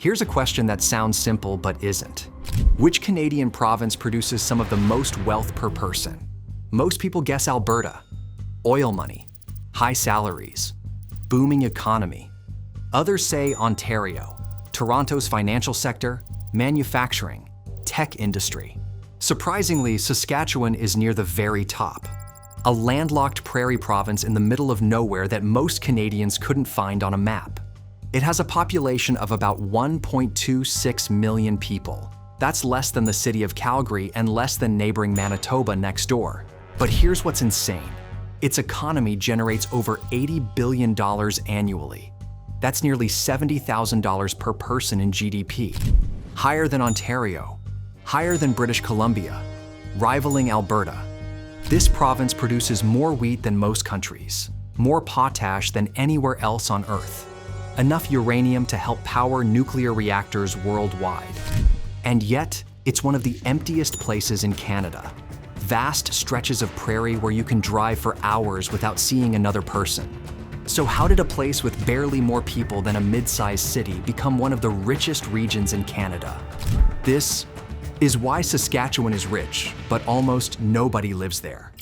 Here's a question that sounds simple but isn't. Which Canadian province produces some of the most wealth per person? Most people guess Alberta. Oil money, high salaries, booming economy. Others say Ontario, Toronto's financial sector, manufacturing, tech industry. Surprisingly, Saskatchewan is near the very top. A landlocked prairie province in the middle of nowhere that most Canadians couldn't find on a map. It has a population of about 1.26 million people. That's less than the city of Calgary and less than neighboring Manitoba next door. But here's what's insane. Its economy generates over $80 billion annually. That's nearly $70,000 per person in GDP. Higher than Ontario, higher than British Columbia, rivaling Alberta. This province produces more wheat than most countries, more potash than anywhere else on Earth, enough uranium to help power nuclear reactors worldwide. And yet, it's one of the emptiest places in Canada. Vast stretches of prairie where you can drive for hours without seeing another person. So how did a place with barely more people than a mid-sized city become one of the richest regions in Canada? This is why Saskatchewan is rich, but almost nobody lives there.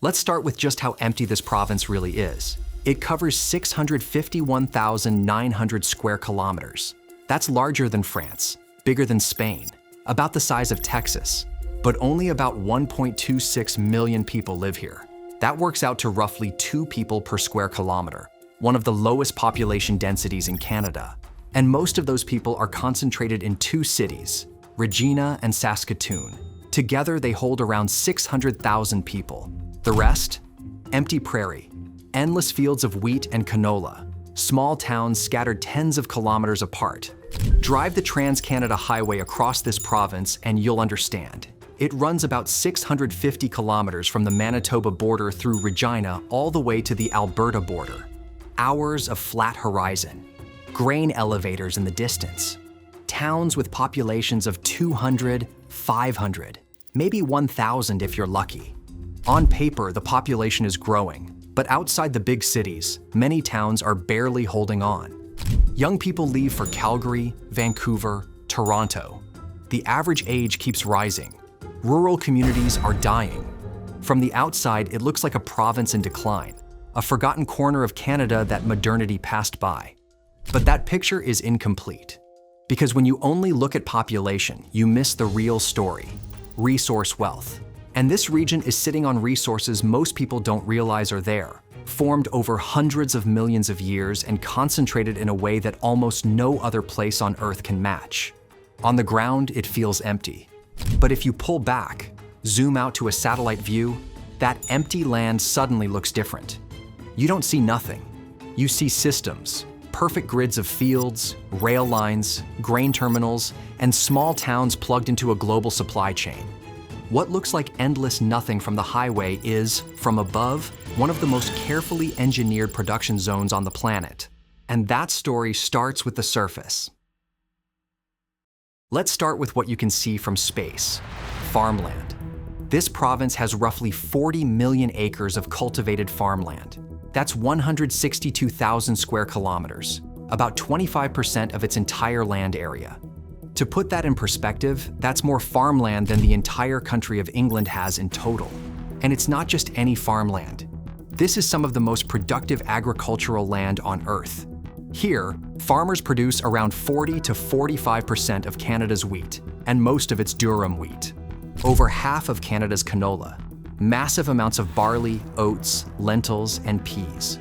Let's start with just how empty this province really is. It covers 651,900 square kilometers. That's larger than France, bigger than Spain, about the size of Texas. But only about 1.26 million people live here. That works out to roughly 2 people per square kilometer, one of the lowest population densities in Canada. And most of those people are concentrated in 2 cities, Regina and Saskatoon. Together, they hold around 600,000 people. The rest? Empty prairie, endless fields of wheat and canola, small towns scattered tens of kilometers apart. Drive the Trans-Canada Highway across this province and you'll understand. It runs about 650 kilometers from the Manitoba border through Regina all the way to the Alberta border. Hours of flat horizon, grain elevators in the distance, towns with populations of 200, 500, maybe 1,000 if you're lucky. On paper, the population is growing, but outside the big cities, many towns are barely holding on. Young people leave for Calgary, Vancouver, Toronto. The average age keeps rising. Rural communities are dying. From the outside, it looks like a province in decline, a forgotten corner of Canada that modernity passed by. But that picture is incomplete. Because when you only look at population, you miss the real story, resource wealth. And this region is sitting on resources most people don't realize are there, formed over hundreds of millions of years and concentrated in a way that almost no other place on Earth can match. On the ground, it feels empty. But if you pull back, zoom out to a satellite view, that empty land suddenly looks different. You don't see nothing. You see systems, perfect grids of fields, rail lines, grain terminals, and small towns plugged into a global supply chain. What looks like endless nothing from the highway is, from above, one of the most carefully engineered production zones on the planet. And that story starts with the surface. Let's start with what you can see from space, farmland. This province has roughly 40 million acres of cultivated farmland. That's 162,000 square kilometers, about 25% of its entire land area. To put that in perspective, that's more farmland than the entire country of England has in total. And it's not just any farmland. This is some of the most productive agricultural land on Earth. Here, farmers produce around 40 to 45% of Canada's wheat, and most of its durum wheat. Over half of Canada's canola, massive amounts of barley, oats, lentils, and peas.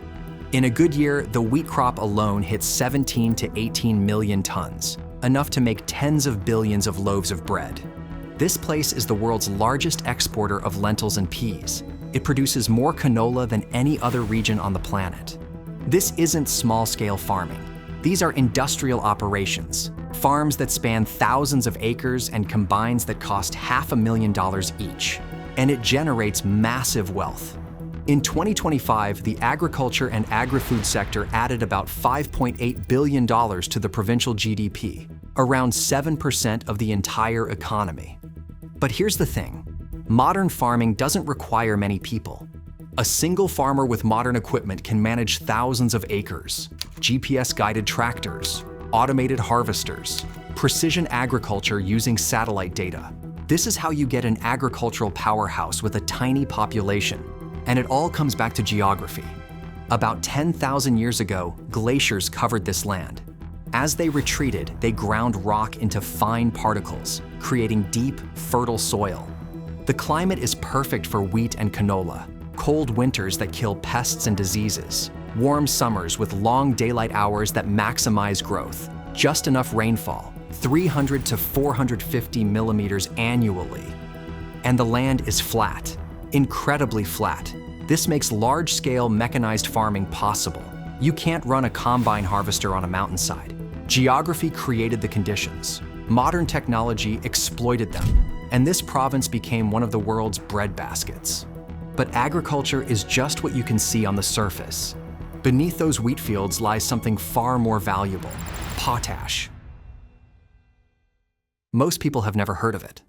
In a good year, the wheat crop alone hits 17 to 18 million tons, enough to make tens of billions of loaves of bread. This place is the world's largest exporter of lentils and peas. It produces more canola than any other region on the planet. This isn't small-scale farming. These are industrial operations, farms that span thousands of acres and combines that cost $500,000 each. And it generates massive wealth. In 2025, the agriculture and agri-food sector added about $5.8 billion to the provincial GDP, around 7% of the entire economy. But here's the thing. Modern farming doesn't require many people. A single farmer with modern equipment can manage thousands of acres. GPS-guided tractors, automated harvesters, precision agriculture using satellite data. This is how you get an agricultural powerhouse with a tiny population. And it all comes back to geography. About 10,000 years ago, glaciers covered this land. As they retreated, they ground rock into fine particles, creating deep, fertile soil. The climate is perfect for wheat and canola, cold winters that kill pests and diseases, warm summers with long daylight hours that maximize growth, just enough rainfall, 300 to 450 millimeters annually. And the land is flat, incredibly flat. This makes large-scale mechanized farming possible. You can't run a combine harvester on a mountainside. Geography created the conditions. Modern technology exploited them, and this province became one of the world's breadbaskets. But agriculture is just what you can see on the surface. Beneath those wheat fields lies something far more valuable: potash. Most people have never heard of it,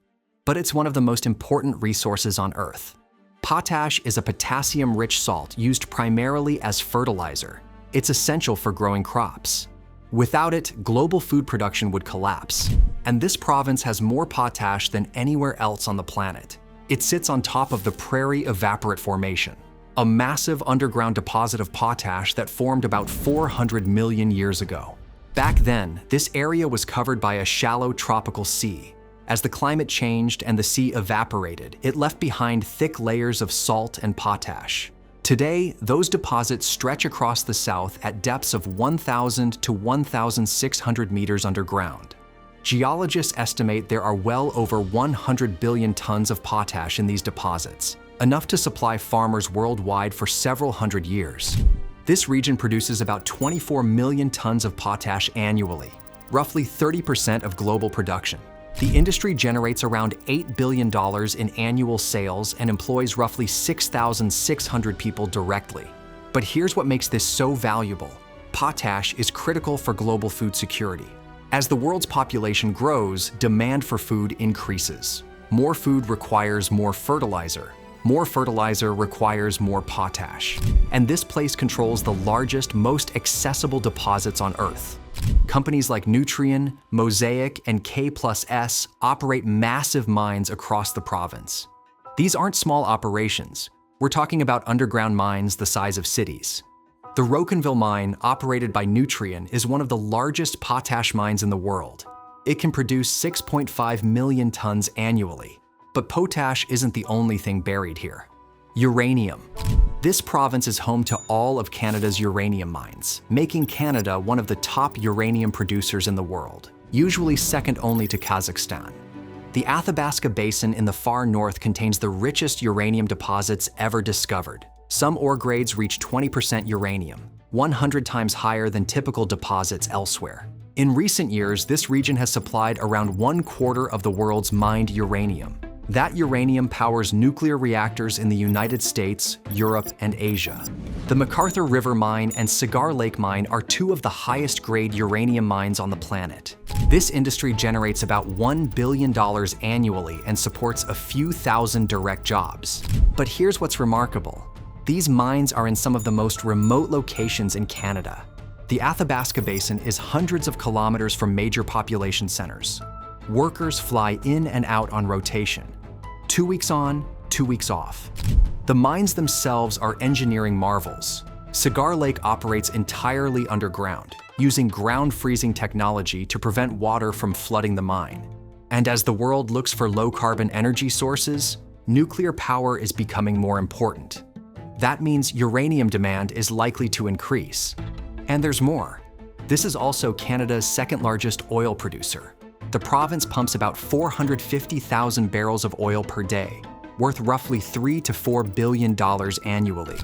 but it's one of the most important resources on Earth. Potash is a potassium-rich salt used primarily as fertilizer. It's essential for growing crops. Without it, global food production would collapse. And this province has more potash than anywhere else on the planet. It sits on top of the Prairie Evaporate Formation, a massive underground deposit of potash that formed about 400 million years ago. Back then, this area was covered by a shallow tropical sea. As the climate changed and the sea evaporated, it left behind thick layers of salt and potash. Today, those deposits stretch across the south at depths of 1,000 to 1,600 meters underground. Geologists estimate there are well over 100 billion tons of potash in these deposits, enough to supply farmers worldwide for several hundred years. This region produces about 24 million tons of potash annually, roughly 30% of global production. The industry generates around $8 billion in annual sales and employs roughly 6,600 people directly. But here's what makes this so valuable. Potash is critical for global food security. As the world's population grows, demand for food increases. More food requires more fertilizer. More fertilizer requires more potash. And this place controls the largest, most accessible deposits on Earth. Companies like Nutrien, Mosaic, and K+S operate massive mines across the province. These aren't small operations. We're talking about underground mines the size of cities. The Rocanville mine, operated by Nutrien, is one of the largest potash mines in the world. It can produce 6.5 million tons annually. But potash isn't the only thing buried here. Uranium. This province is home to all of Canada's uranium mines, making Canada one of the top uranium producers in the world, usually second only to Kazakhstan. The Athabasca Basin in the far north contains the richest uranium deposits ever discovered. Some ore grades reach 20% uranium, 100 times higher than typical deposits elsewhere. In recent years, this region has supplied around 1/4 of the world's mined uranium. That uranium powers nuclear reactors in the United States, Europe, and Asia. The McArthur River Mine and Cigar Lake Mine are two of the highest grade uranium mines on the planet. This industry generates about $1 billion annually and supports a few thousand direct jobs. But here's what's remarkable. These mines are in some of the most remote locations in Canada. The Athabasca Basin is hundreds of kilometers from major population centers. Workers fly in and out on rotation. 2 weeks on, 2 weeks off. The mines themselves are engineering marvels. Cigar Lake operates entirely underground, using ground freezing technology to prevent water from flooding the mine. And as the world looks for low-carbon energy sources, nuclear power is becoming more important. That means uranium demand is likely to increase. And there's more. This is also Canada's second-largest oil producer. The province pumps about 450,000 barrels of oil per day, worth roughly $3 to $4 billion annually.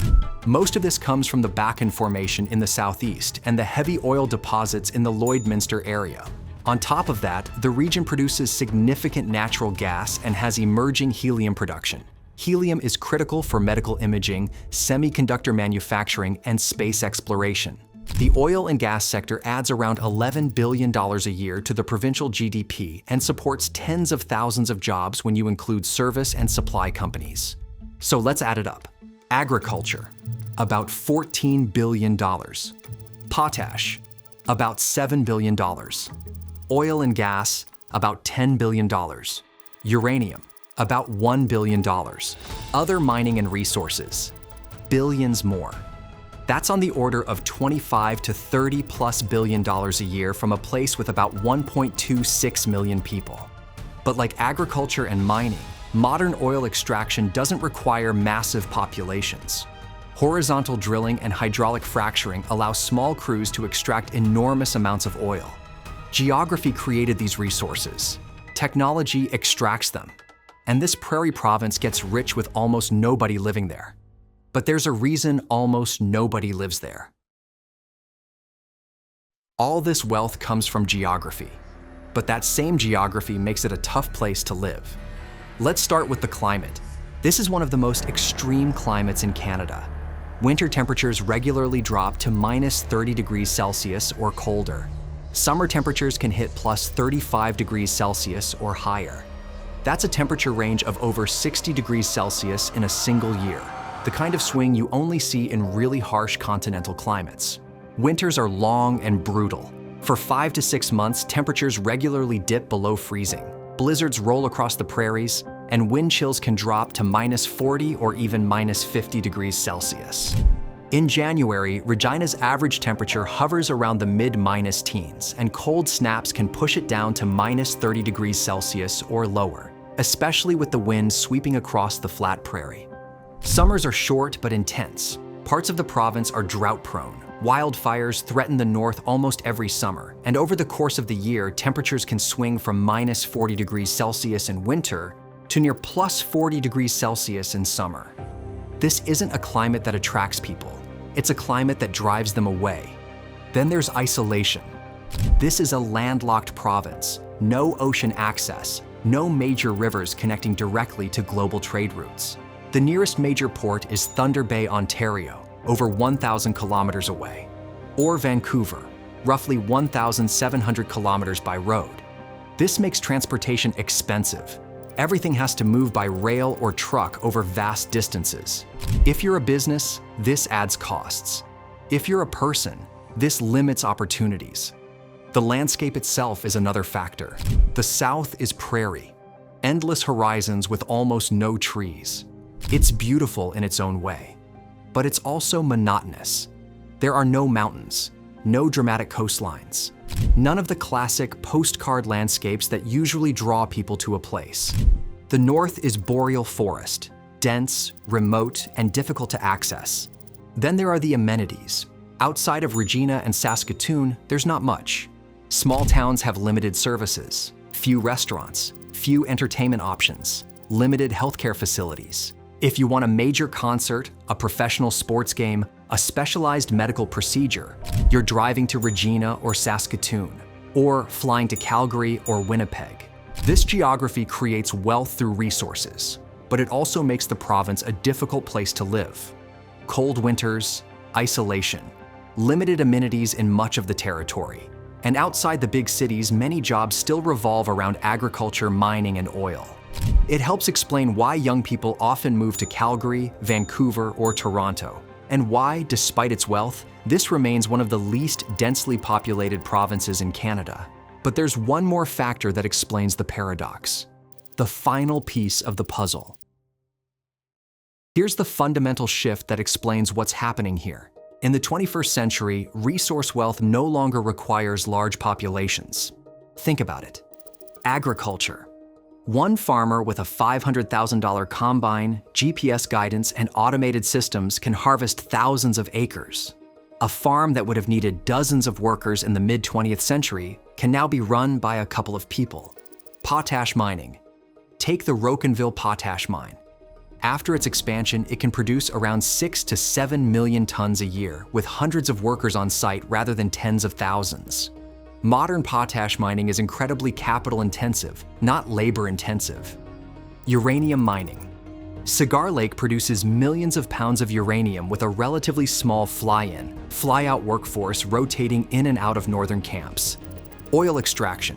Most of this comes from the Bakken Formation in the southeast and the heavy oil deposits in the Lloydminster area. On top of that, the region produces significant natural gas and has emerging helium production. Helium is critical for medical imaging, semiconductor manufacturing, and space exploration. The oil and gas sector adds around $11 billion a year to the provincial GDP and supports tens of thousands of jobs when you include service and supply companies. So let's add it up. Agriculture, about $14 billion. Potash, about $7 billion. Oil and gas, about $10 billion. Uranium, about $1 billion. Other mining and resources, billions more. That's on the order of $25 to $30+ billion a year from a place with about 1.26 million people. But like agriculture and mining, modern oil extraction doesn't require massive populations. Horizontal drilling and hydraulic fracturing allow small crews to extract enormous amounts of oil. Geography created these resources. Technology extracts them. And this prairie province gets rich with almost nobody living there. But there's a reason almost nobody lives there. All this wealth comes from geography, but that same geography makes it a tough place to live. Let's start with the climate. This is one of the most extreme climates in Canada. Winter temperatures regularly drop to -30°C or colder. Summer temperatures can hit +35°C or higher. That's a temperature range of over 60°C in a single year, the kind of swing you only see in really harsh continental climates. Winters are long and brutal. For 5 to 6 months, temperatures regularly dip below freezing. Blizzards roll across the prairies, and wind chills can drop to -40 or even -50°C. In January, Regina's average temperature hovers around the mid-minus teens, and cold snaps can push it down to -30°C or lower, especially with the wind sweeping across the flat prairie. Summers are short but intense. Parts of the province are drought-prone. Wildfires threaten the north almost every summer, and over the course of the year, temperatures can swing from -40°C in winter to near +40°C in summer. This isn't a climate that attracts people. It's a climate that drives them away. Then there's isolation. This is a landlocked province, no ocean access, no major rivers connecting directly to global trade routes. The nearest major port is Thunder Bay, Ontario, over 1,000 kilometers away, or Vancouver, roughly 1,700 kilometers by road. This makes transportation expensive. Everything has to move by rail or truck over vast distances. If you're a business, this adds costs. If you're a person, this limits opportunities. The landscape itself is another factor. The south is prairie, endless horizons with almost no trees. It's beautiful in its own way, but it's also monotonous. There are no mountains, no dramatic coastlines, none of the classic postcard landscapes that usually draw people to a place. The north is boreal forest, dense, remote, and difficult to access. Then there are the amenities. Outside of Regina and Saskatoon, there's not much. Small towns have limited services, few restaurants, few entertainment options, limited healthcare facilities. If you want a major concert, a professional sports game, a specialized medical procedure, you're driving to Regina or Saskatoon, or flying to Calgary or Winnipeg. This geography creates wealth through resources, but it also makes the province a difficult place to live. Cold winters, isolation, limited amenities in much of the territory, and outside the big cities, many jobs still revolve around agriculture, mining, and oil. It helps explain why young people often move to Calgary, Vancouver, or Toronto, and why, despite its wealth, this remains one of the least densely populated provinces in Canada. But there's one more factor that explains the paradox: the final piece of the puzzle. Here's the fundamental shift that explains what's happening here. In the 21st century, resource wealth no longer requires large populations. Think about it. Agriculture. One farmer with a $500,000 combine, GPS guidance, and automated systems can harvest thousands of acres. A farm that would have needed dozens of workers in the mid-20th century can now be run by a couple of people. Potash mining. Take the Rocanville potash mine. After its expansion, it can produce around 6 to 7 million tons a year, with hundreds of workers on site rather than tens of thousands. Modern potash mining is incredibly capital-intensive, not labor-intensive. Uranium mining. Cigar Lake produces millions of pounds of uranium with a relatively small fly-in, fly-out workforce rotating in and out of northern camps. Oil extraction.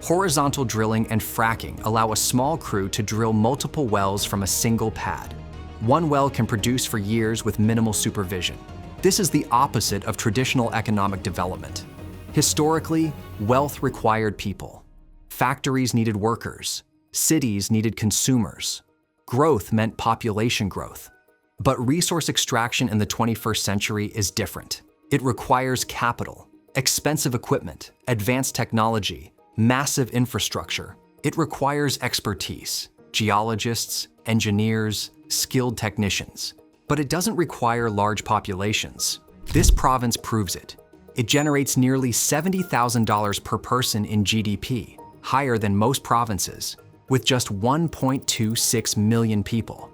Horizontal drilling and fracking allow a small crew to drill multiple wells from a single pad. One well can produce for years with minimal supervision. This is the opposite of traditional economic development. Historically, wealth required people. Factories needed workers. Cities needed consumers. Growth meant population growth. But resource extraction in the 21st century is different. It requires capital, expensive equipment, advanced technology, massive infrastructure. It requires expertise, geologists, engineers, skilled technicians. But it doesn't require large populations. This province proves it. It generates nearly $70,000 per person in GDP, higher than most provinces, with just 1.26 million people.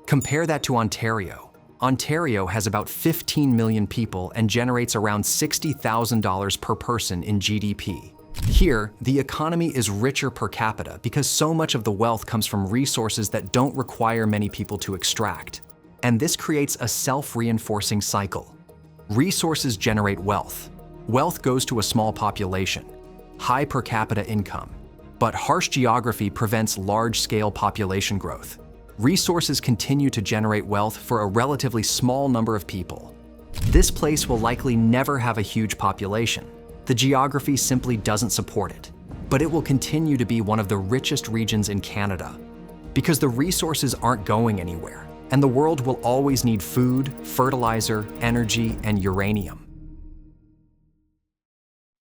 Compare that to Ontario. Ontario has about 15 million people and generates around $60,000 per person in GDP. Here, the economy is richer per capita because so much of the wealth comes from resources that don't require many people to extract. And this creates a self-reinforcing cycle. Resources generate wealth. Wealth goes to a small population, high per capita income. But harsh geography prevents large-scale population growth. Resources continue to generate wealth for a relatively small number of people. This place will likely never have a huge population. The geography simply doesn't support it. But it will continue to be one of the richest regions in Canada because the resources aren't going anywhere, and the world will always need food, fertilizer, energy, and uranium.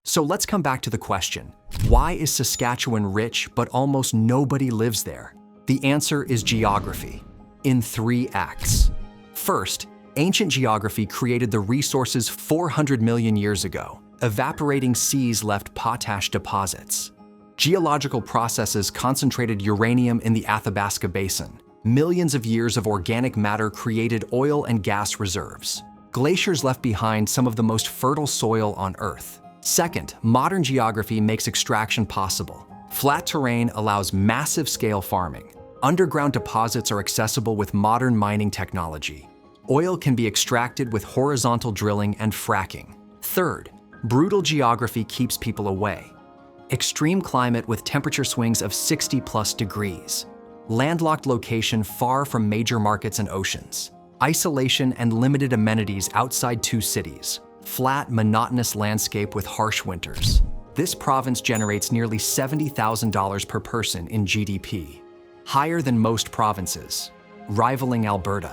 So let's come back to the question, why is Saskatchewan rich but almost nobody lives there? The answer is geography, in 3 acts. First, ancient geography created the resources 400 million years ago. Evaporating seas left potash deposits. Geological processes concentrated uranium in the Athabasca Basin. Millions of years of organic matter created oil and gas reserves. Glaciers left behind some of the most fertile soil on Earth. Second, modern geography makes extraction possible. Flat terrain allows massive-scale farming. Underground deposits are accessible with modern mining technology. Oil can be extracted with horizontal drilling and fracking. Third, brutal geography keeps people away. Extreme climate with temperature swings of 60+ degrees. Landlocked location far from major markets and oceans. Isolation and limited amenities outside 2 cities. Flat, monotonous landscape with harsh winters. This province generates nearly $70,000 per person in GDP, higher than most provinces, rivaling Alberta.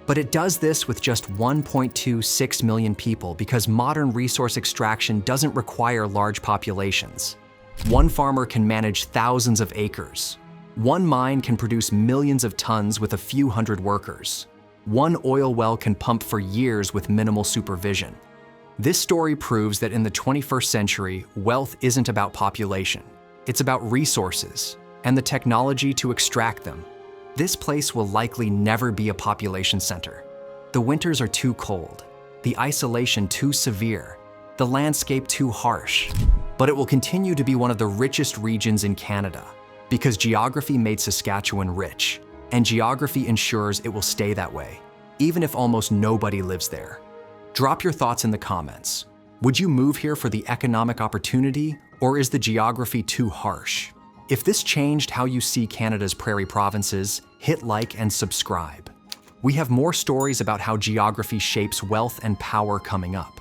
But it does this with just 1.26 million people because modern resource extraction doesn't require large populations. One farmer can manage thousands of acres. One mine can produce millions of tons with a few hundred workers. One oil well can pump for years with minimal supervision. This story proves that in the 21st century, wealth isn't about population. It's about resources and the technology to extract them. This place will likely never be a population center. The winters are too cold, the isolation too severe, the landscape too harsh. But it will continue to be one of the richest regions in Canada because geography made Saskatchewan rich, and geography ensures it will stay that way, even if almost nobody lives there. Drop your thoughts in the comments. Would you move here for the economic opportunity, or is the geography too harsh? If this changed how you see Canada's prairie provinces, hit like and subscribe. We have more stories about how geography shapes wealth and power coming up.